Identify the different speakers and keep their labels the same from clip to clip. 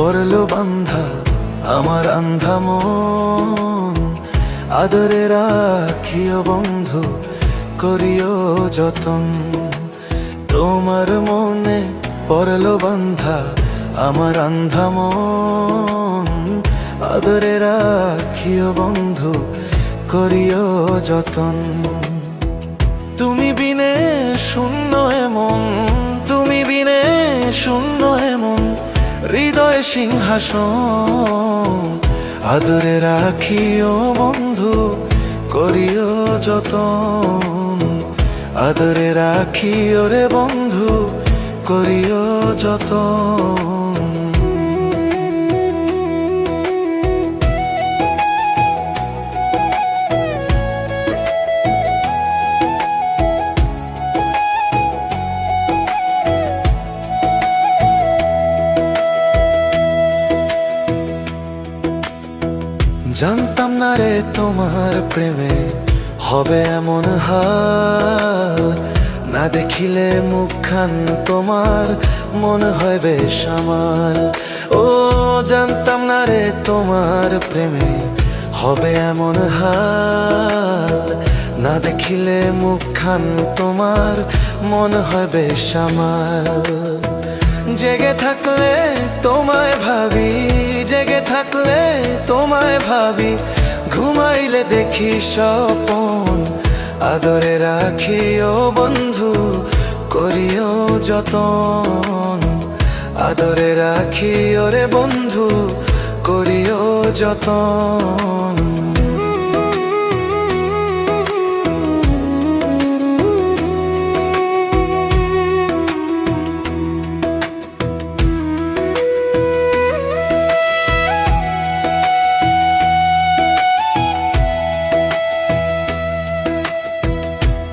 Speaker 1: পড়লো বান্ধা আমার আন্ধা মন। আদরে রাখিও বন্ধু, করিও যতন। তোমার মনে পড়লো বান্ধা আমার আন্ধা মন। আদরে রাখিও বন্ধু, করিও যতন। তুমি বিনে শূন্য এমন, তুমি বিনে শূন্য এমন হৃদয় সিংহাসন। আদরে রাখিও বন্ধু, করিও যতন। আদরে রাখিও রে বন্ধু, করিও যতন। জানতাম না রে তোমার প্রেমে হবে এমন হাল। না দেখিলে মুখখান তোমার মনে হয় বেশ আমার। ও জানতাম না রে তোমার প্রেমে হবে এমন হাল। না দেখিলে মুখখান তোমার মনে হয় বেশ আমার। জেগে থাকলে তোমায় ভাবি, জেগে থাকলে তোমায় ভাবি, ঘুমাইলে দেখি স্বপন। আদরে রাখিও বন্ধু, করিও যতন। আদরে রাখিও রে বন্ধু, করিও যতন।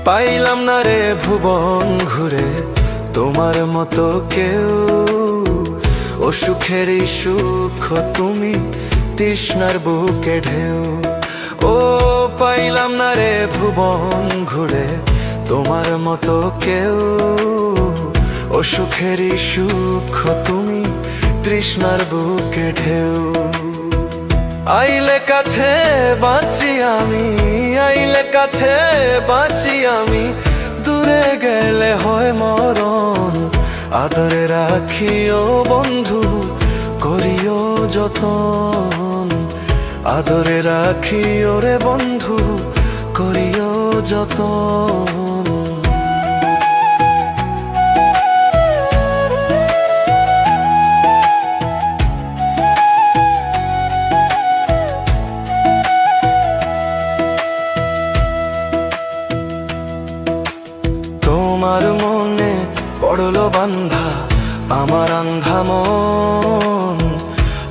Speaker 1: পাইলাম না রে ভুবন ঘুরে তোমার মতো কেউ। ও সুখেরই সুখ তুমি, তৃষ্ণার বুকে ঢেউ। ও পাইলাম না রে ভুবন ঘুরে তোমার মতো কেউ। ও সুখেরই সুখ তুমি, তৃষ্ণার বুকে ঢেউ। আইলে কাছে বাঁচি আমি, আইলে কাছে বাঁচি আমি, দূরে গেলে হয় মরণ। আদরে রাখিও বন্ধু, করিও যতন। আদরে রাখিও রে বন্ধু, করিও যতন। তোমার মনে পড়লো বান্ধা আমার আন্ধা মন।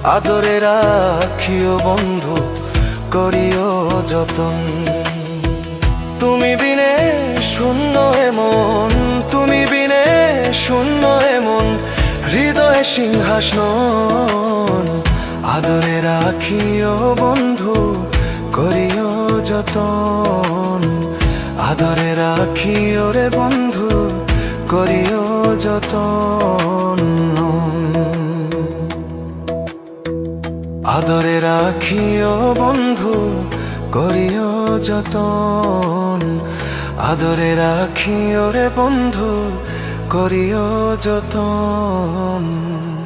Speaker 1: আদরে রাখিও বন্ধু, করিও যতন। তুমি বিনে শূন্য এমন, তুমি বিনে শূন্য এমন হৃদয় সিংহাসন। আদরে রাখিও বন্ধু, করিও যতন। আদরে রাখিও রে বন্ধু, করিও যতন। আদরে রাখিও বন্ধু, করিও যতন। আদরে রাখিও রে বন্ধু, করিও যতন।